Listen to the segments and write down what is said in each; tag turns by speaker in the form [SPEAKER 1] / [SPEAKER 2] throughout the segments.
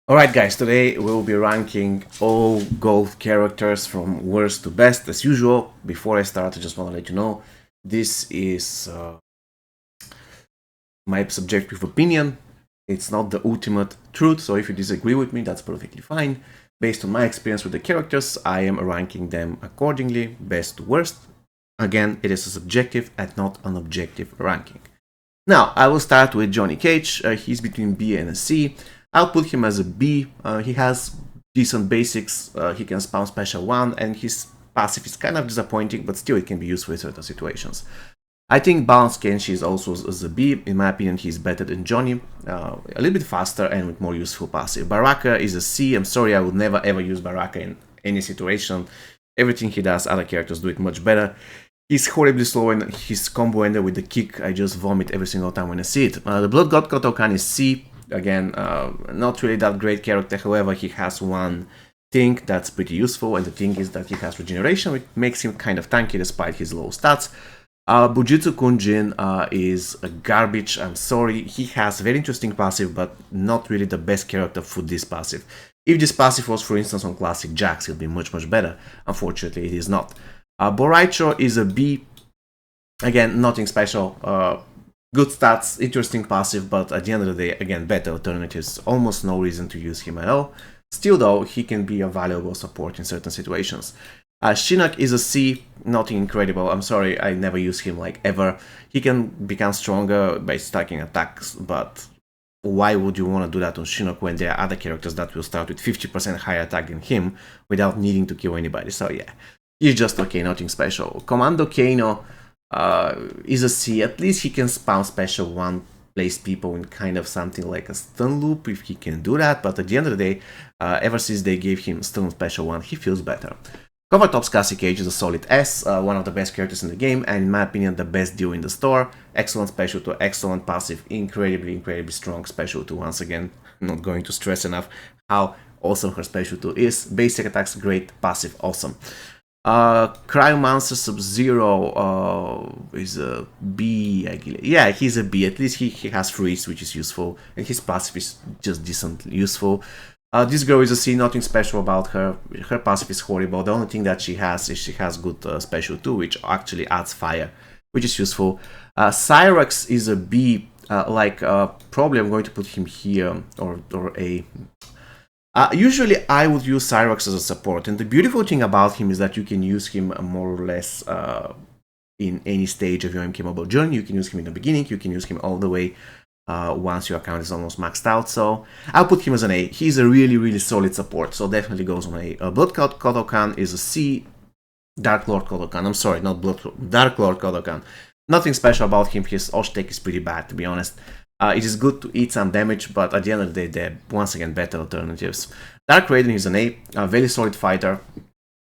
[SPEAKER 1] Alright guys, today we'll be ranking all gold characters from worst to best as usual. Before I start, I just want to let you know, this is my subjective opinion. It's not the ultimate truth, so if you disagree with me, that's perfectly fine. Based on my experience with the characters, I am ranking them accordingly, best to worst. Again, it is a subjective and not an objective ranking. Now, I will start with Johnny Cage. He's between B and a C. I'll put him as a B. He has decent basics. He can spawn special 1, and his passive is kind of disappointing, but still it can be useful in certain situations. I think Balance Kenshi is also as a B. In my opinion, he's better than Johnny. A little bit faster and with more useful passive. Baraka is a C. I'm sorry, I would never ever use Baraka in any situation. Everything he does, other characters do it much better. He's horribly slow, and his combo ender with the kick, I just vomit every single time when I see it. The Blood God Kotokan is C. Again, not really that great character, however, he has one thing that's pretty useful, and the thing is that he has regeneration, which makes him kind of tanky despite his low stats. Bujutsu Kunjin is a garbage, I'm sorry. He has very interesting passive, but not really the best character for this passive. If this passive was, for instance, on Classic Jax, it would be much better. Unfortunately, it is not. Boraicho is a B. Again, nothing special. Good stats, interesting passive, but at the end of the day, again, better alternatives. Almost no reason to use him at all. Still, though, he can be a valuable support in certain situations. Shinnok is a C, nothing incredible. I'm sorry, I never use him like ever. He can become stronger by stacking attacks, but why would you want to do that on Shinnok when there are other characters that will start with 50% higher attack than him without needing to kill anybody? So yeah, he's just okay, nothing special. Commando Kano is a C. At least he can spawn special 1, place people in kind of something like a stun loop if he can do that, but at the end of the day, ever since they gave him stun special 1, he feels better. Covertop's Classic Cage is a solid S, one of the best characters in the game, and in my opinion the best deal in the store. Excellent special 2, excellent passive, incredibly strong special 2. Once again, I'm not going to stress enough how awesome her special 2 is. Basic attacks great, passive awesome. Cryomancer Sub-Zero is a B, yeah, he's a B. At least he has freeze, which is useful, and his passive is just decently useful. This girl is a C, nothing special about her. Her passive is horrible. The only thing that she has is she has good special 2, which actually adds fire, which is useful. Cyrax is a B, probably I'm going to put him here, or A. Usually I would use Cyrax as a support, and the beautiful thing about him is that you can use him more or less in any stage of your MK Mobile journey. You can use him in the beginning, you can use him all the way once your account is almost maxed out, so I'll put him as an A. He's a really solid support, so definitely goes on A. Blood God Kodokan is a C. Dark Lord Kodokan, I'm sorry, not Dark Lord Kodokan. Nothing special about him, his Oshtek is pretty bad, to be honest. It is good to eat some damage, but at the end of the day, they're once again better alternatives. Dark Raiden is an A very solid fighter.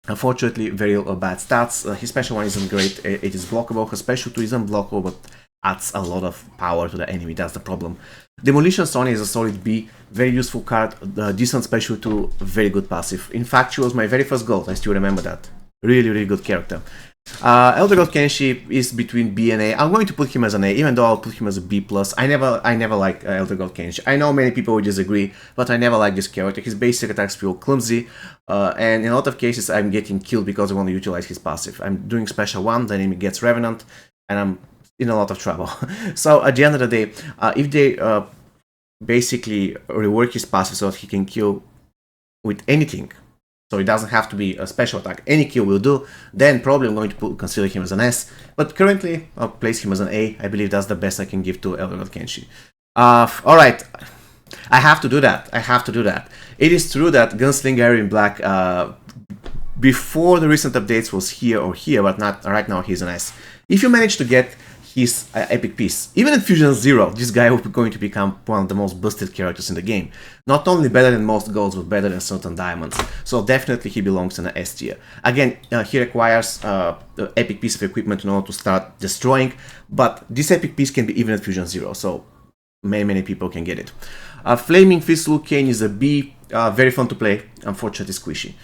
[SPEAKER 1] Unfortunately, very bad stats. His special 1 isn't great, it is blockable. His special 2 isn't blockable, but adds a lot of power to the enemy, that's the problem. Demolition Sonya is a solid B, very useful card, decent special 2, very good passive. In fact, she was my very first gold, I still remember that. Really good character. Elder God Kenshi is between B and A. I'm going to put him as an A, even though I'll put him as a B+. I never liked Elder God Kenshi. I know many people will disagree, but I never liked this character. His basic attacks feel clumsy, and in a lot of cases I'm getting killed because I want to utilize his passive. I'm doing special 1, the enemy gets Revenant, and I'm in a lot of trouble. So at the end of the day, if they basically rework his passive so that he can kill with anything, so it doesn't have to be a special attack, any kill will do, then probably I'm going to consider him as an S, but currently I'll place him as an A. I believe that's the best I can give to Elder God Kenshi. Alright, I have to do that. It is true that Gunslinger in Black, before the recent updates was here or here, but not right now, he's an S. If you manage to get his epic piece, even in Fusion 0, this guy will be going to become one of the most busted characters in the game. Not only better than most golds, but better than certain diamonds. So definitely he belongs in the S tier. Again, he requires the epic piece of equipment in order to start destroying, but this epic piece can be even at Fusion 0, so many people can get it. Flaming Fist Luke Kane is a B, very fun to play, unfortunately squishy.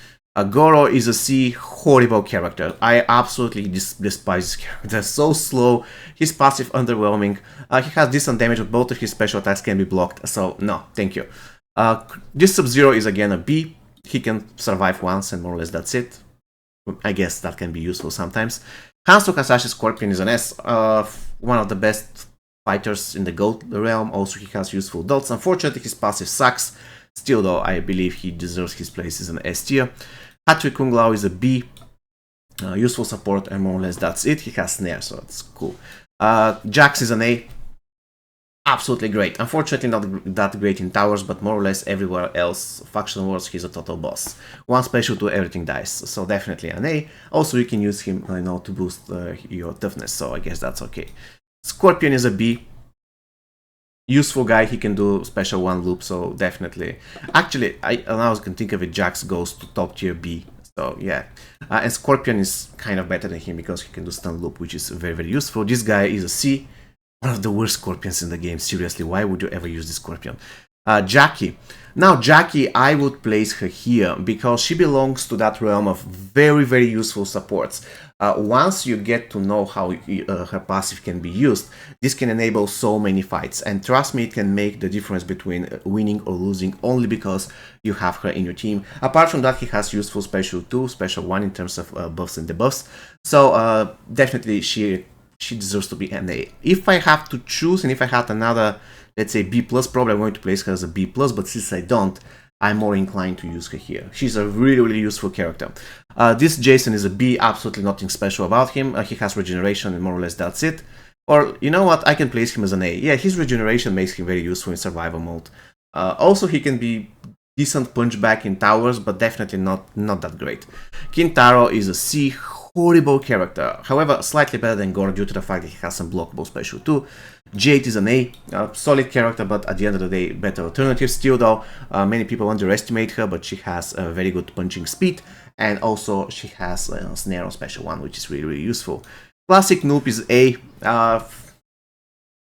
[SPEAKER 1] Goro is a C, horrible character. I absolutely despise this character. So slow, his passive underwhelming. He has decent damage, but both of his special attacks can be blocked, so no, thank you. This Sub-Zero is again a B. He can survive once and more or less that's it. I guess that can be useful sometimes. Hanzo Hasashi Scorpion is an S, one of the best fighters in the GOLD realm. Also, he has useful dots. Unfortunately, his passive sucks. Still, though, I believe he deserves his place as an S tier. Hattori Kung Lao is a B. Useful support, and more or less that's it. He has snare, so it's cool. Jax is an A. Absolutely great. Unfortunately, not that great in towers, but more or less everywhere else. Faction wars, he's a total boss. One special to everything dies, so definitely an A. Also, you can use him, to boost your toughness, so I guess that's okay. Scorpion is a B. Useful guy, he can do special one loop, so definitely. Actually, I now can think of it, Jax goes to top tier B. So yeah, and Scorpion is kind of better than him because he can do stun loop, which is very, very useful. This guy is a C. One of the worst Scorpions in the game, seriously, why would you ever use this Scorpion? Jackie. Now, Jackie, I would place her here because she belongs to that realm of very, very useful supports. Once you get to know how her passive can be used, this can enable so many fights. And trust me, it can make the difference between winning or losing only because you have her in your team. Apart from that, he has useful special 2, special 1 in terms of buffs and debuffs. So definitely she deserves to be an A. If I have to choose, and if I had another, let's say B+, probably I'm going to place her as a B+, but since I don't, I'm more inclined to use her here. She's a really, really useful character. This Jason is a B, absolutely nothing special about him. He has regeneration and more or less that's it. Or, you know what, I can place him as an A. Yeah, his regeneration makes him very useful in survival mode. Also, he can be decent punchback in towers, but definitely not that great. Kintaro is a C, horrible character, however slightly better than Gore due to the fact that he has some blockable special too. Jade is an A, solid character, but at the end of the day better alternative. Still though, many people underestimate her, but she has a very good punching speed, and also she has a snare on special 1, which is really, really useful. Classic Noob is A.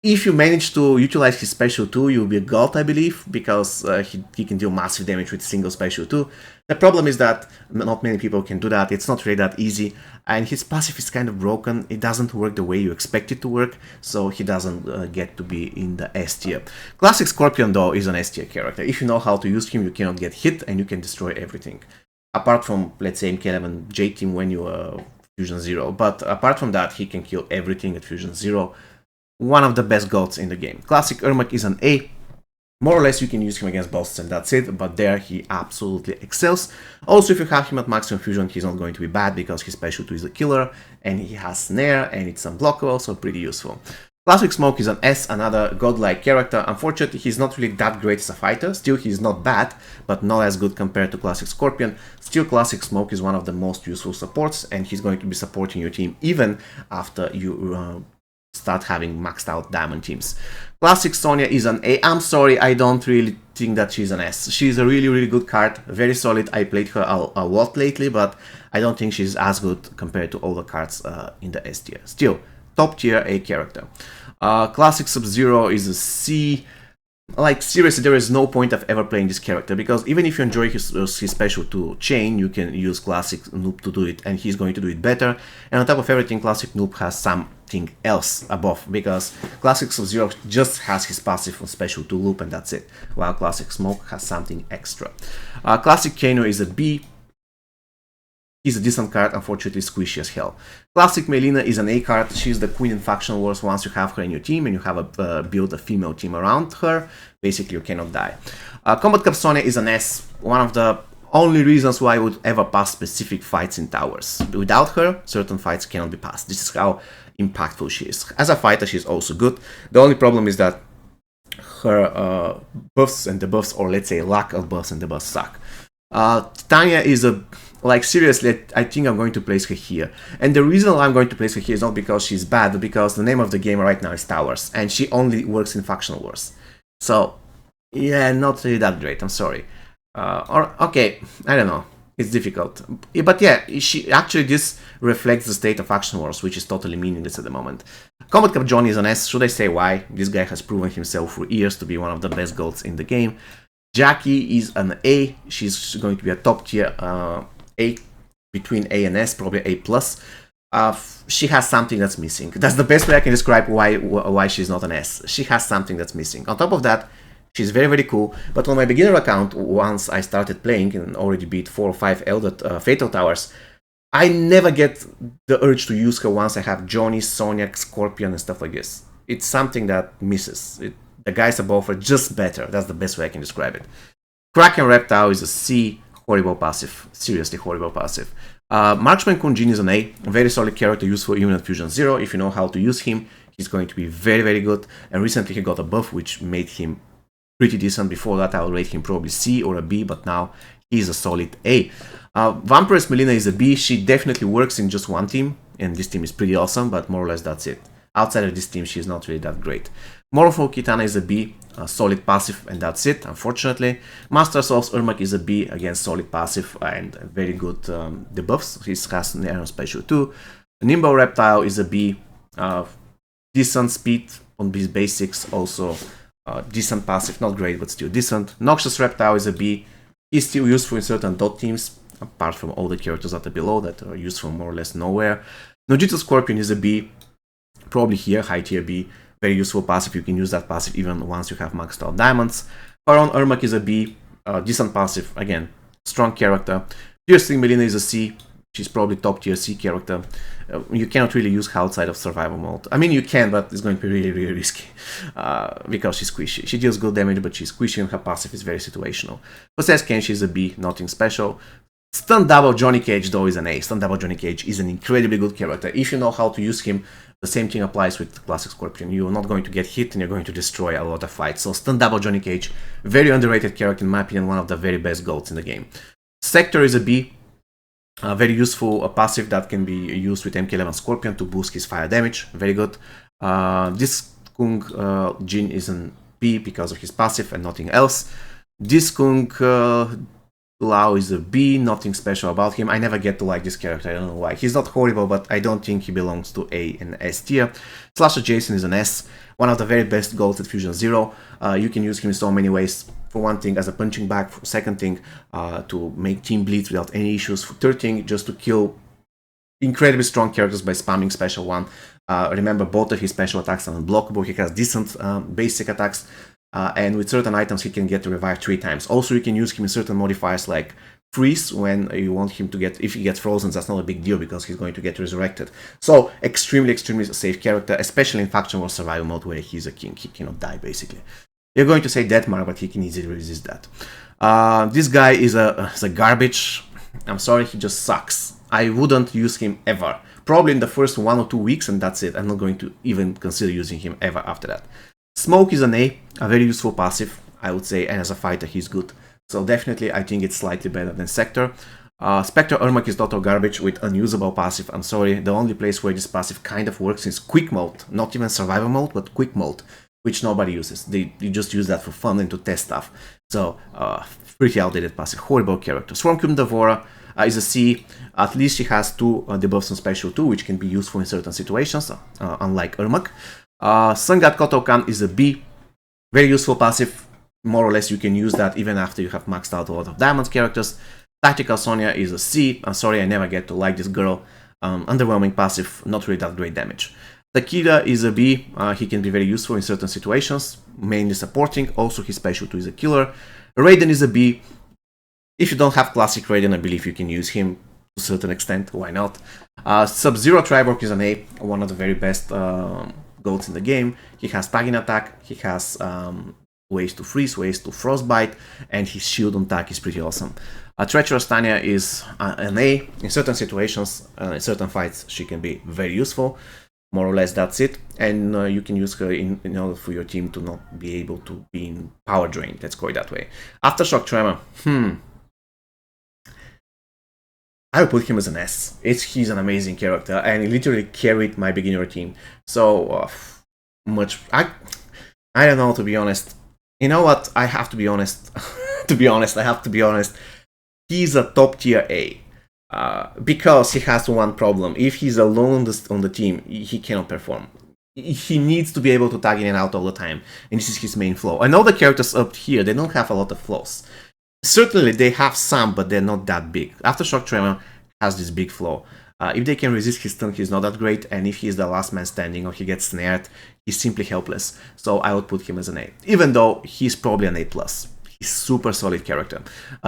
[SPEAKER 1] If you manage to utilize his special 2, you'll be a god, I believe, because he can deal massive damage with single special 2. The problem is that not many people can do that, it's not really that easy, and his passive is kind of broken, it doesn't work the way you expect it to work, so he doesn't get to be in the S tier. Classic Scorpion, though, is an S tier character. If you know how to use him, you cannot get hit, and you can destroy everything. Apart from, let's say, MK11 J team when you Fusion 0, but apart from that, he can kill everything at Fusion 0. One of the best gods in the game. Classic Ermac is an A. More or less you can use him against bosses and that's it, but there he absolutely excels. Also, if you have him at maximum fusion, he's not going to be bad because his special 2 is a killer, and he has snare, and it's unblockable, so pretty useful. Classic Smoke is an S, another godlike character. Unfortunately, he's not really that great as a fighter. Still, he's not bad, but not as good compared to Classic Scorpion. Still, Classic Smoke is one of the most useful supports, and he's going to be supporting your team even after you start having maxed out diamond teams. Classic Sonya is an A. I'm sorry, I don't really think that she's an S. She's a really, really good card, very solid. I played her a lot lately, but I don't think she's as good compared to all the cards in the S tier. Still, top tier A character. Classic Sub-Zero is a C. Like, seriously, there is no point of ever playing this character, because even if you enjoy his special 2 chain, you can use Classic Noob to do it, and he's going to do it better. And on top of everything, Classic Noob has something else above, because Classic Sub-Zero just has his passive on special 2 loop, and that's it, while Classic Smoke has something extra. Classic Kano is a B. He's a decent card, unfortunately squishy as hell. Classic Melina is an A card. She's the queen in Faction Wars once you have her in your team and you have build a female team around her. Basically, you cannot die. Combat Cap Sonya is an S. One of the only reasons why I would ever pass specific fights in towers. Without her, certain fights cannot be passed. This is how impactful she is. As a fighter, she's also good. The only problem is that her buffs and debuffs, or let's say lack of buffs and debuffs, suck. Titania is a... Like, seriously, I think I'm going to place her here. And the reason why I'm going to place her here is not because she's bad, but because the name of the game right now is Towers, and she only works in Faction Wars. So, yeah, not really that great, I'm sorry. Okay, I don't know. It's difficult. But yeah, this reflects the state of Faction Wars, which is totally meaningless at the moment. Combat Cap Johnny is an S. Should I say why? This guy has proven himself for years to be one of the best golds in the game. Jackie is an A. She's going to be a top tier A, between A and S, probably A+. She has something that's missing. That's the best way I can describe why she's not an S. She has something that's missing. On top of that, She's very, very cool, but on my beginner account, once I started playing and already beat 4 or 5 Elder Fatal Towers, I never get the urge to use her once I have Johnny, Sonya, Scorpion, and stuff like this. It's something that misses. The guys above are just better. That's the best way I can describe it. Kraken Reptile is a C, horrible passive. Seriously horrible passive. Marksman Kunjin is an A, very solid character, useful even at Fusion 0. If you know how to use him, he's going to be very, very good. And recently he got a buff which made him pretty decent. Before that I would rate him probably C or a B, but now he's a solid A. Vampiress Melina is a B. She definitely works in just one team, and this team is pretty awesome, but more or less that's it. Outside of this team, she's not really that great. Morpho Kitana is a B, a solid passive, and that's it, unfortunately. Master Souls Ermac is a B, again, solid passive and very good debuffs. He has an Iron Special too. Nimble Reptile is a B, decent speed on his basics, also decent passive, not great, but still decent. Noxious Reptile is a B. He's still useful in certain dot teams, apart from all the characters that are below that are useful more or less nowhere. Nojutsu Scorpion is a B, probably here, high tier B. Very useful passive, you can use that passive even once you have maxed out diamonds. Baron Ermac is a B, decent passive, again, strong character. Piercing Melina is a C, she's probably top tier C character. You cannot really use her outside of survival mode. I mean, you can, but it's going to be really, really risky because she's squishy. She deals good damage, but she's squishy and her passive is very situational. Possessed Kenshi is a B, nothing special. Stun Double Johnny Cage though is an A. Stun Double Johnny Cage is an incredibly good character. If you know how to use him, the same thing applies with Classic Scorpion. You're not going to get hit and you're going to destroy a lot of fights. So Stun Double Johnny Cage, very underrated character in my opinion, one of the very best GOLDS in the game. Sector is a B. Very useful passive that can be used with MK11 Scorpion to boost his fire damage. Very good. Diskung Jin is an B because of his passive and nothing else. Diskung Lao is a B, nothing special about him. I never get to like this character, I don't know why. He's not horrible, but I don't think he belongs to A and S tier. Slasher Jason is an S, one of the very best GOLDS at Fusion 0. You can use him in so many ways. For one thing, as a punching bag. For second thing, to make team bleeds without any issues. For third thing, just to kill incredibly strong characters by spamming special 1. Remember, both of his special attacks are unblockable. He has decent basic attacks. And with certain items he can get to revive 3 times. Also, you can use him in certain modifiers like freeze when you want him to get, if he gets frozen, that's not a big deal because he's going to get resurrected. So extremely, extremely safe character, especially in faction war survival mode where he's a king. He cannot die basically. You're going to say Deathmark, but he can easily resist that. This guy is a garbage. I'm sorry, he just sucks. I wouldn't use him ever. Probably in the first 1 or 2 weeks and that's it. I'm not going to even consider using him ever after that. Smoke is an A, a very useful passive, I would say, and as a fighter he's good. So definitely I think it's slightly better than Sector. Spectre Ermac is total garbage with unusable passive. I'm sorry, the only place where this passive kind of works is quick mode. Not even survival mode, but quick mode, which nobody uses. You just use that for fun and to test stuff. So, pretty outdated passive, horrible character. Swarmcube Devourer is a C. At least she has 2 debuffs on Special 2, which can be useful in certain situations, unlike Ermac. Sun God Kotokan is a B, very useful passive, more or less you can use that even after you have maxed out a lot of diamond characters. Tactical Sonya is a C, I'm sorry I never get to like this girl, underwhelming passive, not really that great damage. Takeda is a B, he can be very useful in certain situations, mainly supporting, also his special 2 is a killer. Raiden is a B, if you don't have classic Raiden I believe you can use him to a certain extent, why not. Sub-Zero Triborg is an A, one of the very best GOLDS in the game. He has tagging attack, he has ways to freeze, ways to frostbite, and his shield on attack is pretty awesome. Treacherous Tanya is an A. In certain situations, in certain fights, she can be very useful. More or less that's it. And you can use her in order for your team to not be able to be in power drain, let's go it that way. Aftershock Tremor, I would put him as an S. He's an amazing character, and he literally carried my beginner team. So I don't know, to be honest. You know what? I have to be honest. I have to be honest. He's a top tier A because he has one problem. If he's alone on the team, he cannot perform. He needs to be able to tag in and out all the time, and this is his main flaw. I know the characters up here, they don't have a lot of flaws. Certainly they have some, but they're not that big. Aftershock Tremor has this big flaw. If they can resist his stun, he's not that great, and if he's the last man standing or he gets snared, he's simply helpless. So I would put him as an A, even though he's probably an A+. He's super solid character.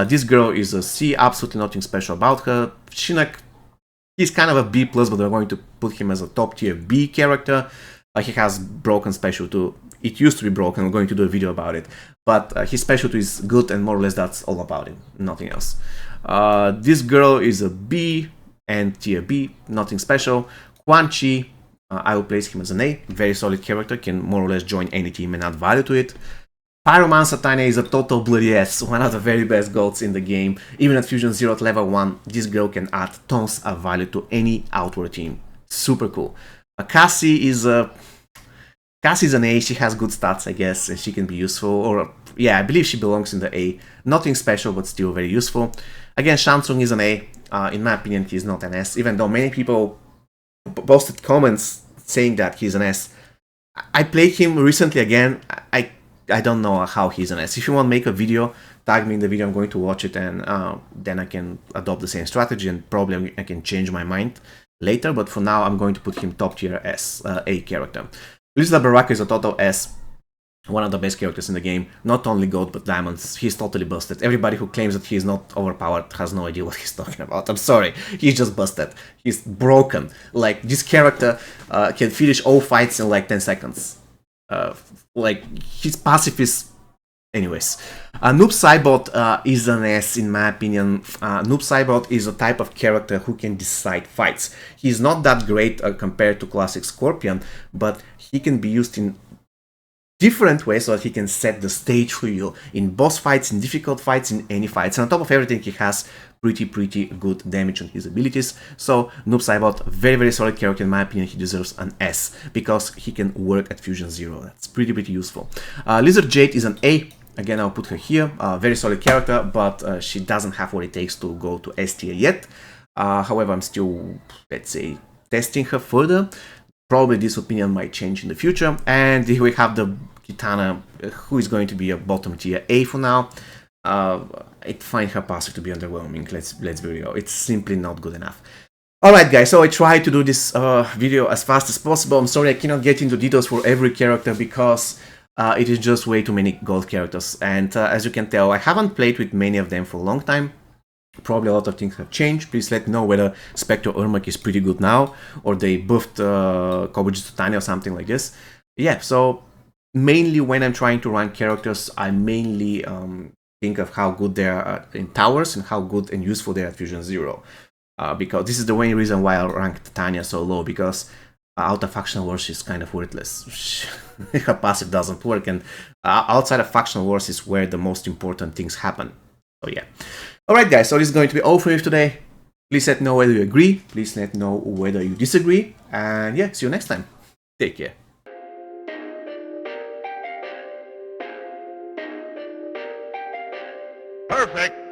[SPEAKER 1] This girl is a C, absolutely nothing special about her. Shinnok, he's kind of a B+, but we're going to put him as a top tier B character. He has broken special too. It used to be broken, I'm going to do a video about it. But his special too is good, and more or less that's all about him, nothing else. This girl is a B and tier B, nothing special. Quan Chi, I will place him as an A, very solid character, can more or less join any team and add value to it. Pyromancer Tanya is a total bloody S, one of the very best golds in the game. Even at Fusion 0 at level 1, this girl can add tons of value to any outward team. Super cool. Cassie is an A, she has good stats, I guess, and she can be useful. Or, yeah, I believe she belongs in the A. Nothing special, but still very useful. Again, Shansung is an A. In my opinion, he's not an S, even though many people posted comments saying that he's an S. I played him recently again. I don't know how he's an S. If you want to make a video, tag me in the video, I'm going to watch it, and then I can adopt the same strategy, and probably I can change my mind later, but for now I'm going to put him top tier S, A character. Lisa Baraka is a total S, one of the best characters in the game, not only gold but diamonds. He's totally busted. Everybody who claims that he's not overpowered has no idea what he's talking about. I'm sorry, he's just busted. He's broken. Like, this character can finish all fights in like 10 seconds. Like, his passive is... Anyways, Noob Saibot is an S in my opinion. Noob Saibot is a type of character who can decide fights. He's not that great compared to classic Scorpion, but he can be used in different ways so that he can set the stage for you in boss fights, in difficult fights, in any fights. And on top of everything, he has pretty good damage on his abilities. So Noob Saibot, very solid character in my opinion. He deserves an S because he can work at Fusion 0. That's pretty useful. Lizard Jade is an A. Again, I'll put her here. Very solid character, but she doesn't have what it takes to go to S tier yet. However, I'm still, let's say, testing her further. Probably this opinion might change in the future. And here we have the Kitana, who is going to be a bottom tier A for now. I find her passive to be underwhelming. Let's be real. It's simply not good enough. Alright guys, so I tried to do this video as fast as possible. I'm sorry I cannot get into details for every character because it is just way too many gold characters. And as you can tell, I haven't played with many of them for a long time. Probably a lot of things have changed. Please let me know whether Spectre Ermac is pretty good now, or they buffed Kobujitsu Tanya or something like this. Yeah, so mainly when I'm trying to rank characters, I mainly think of how good they are in towers and how good and useful they are at Fusion 0. Because this is the main reason why I ranked Tanya so low, because out of Factional Wars is kind of worthless. Her passive doesn't work, and outside of Factional Wars is where the most important things happen. So yeah. Alright guys, so this is going to be all for you today. Please let me know whether you agree, please let me know whether you disagree, and yeah, see you next time. Take care.
[SPEAKER 2] Perfect.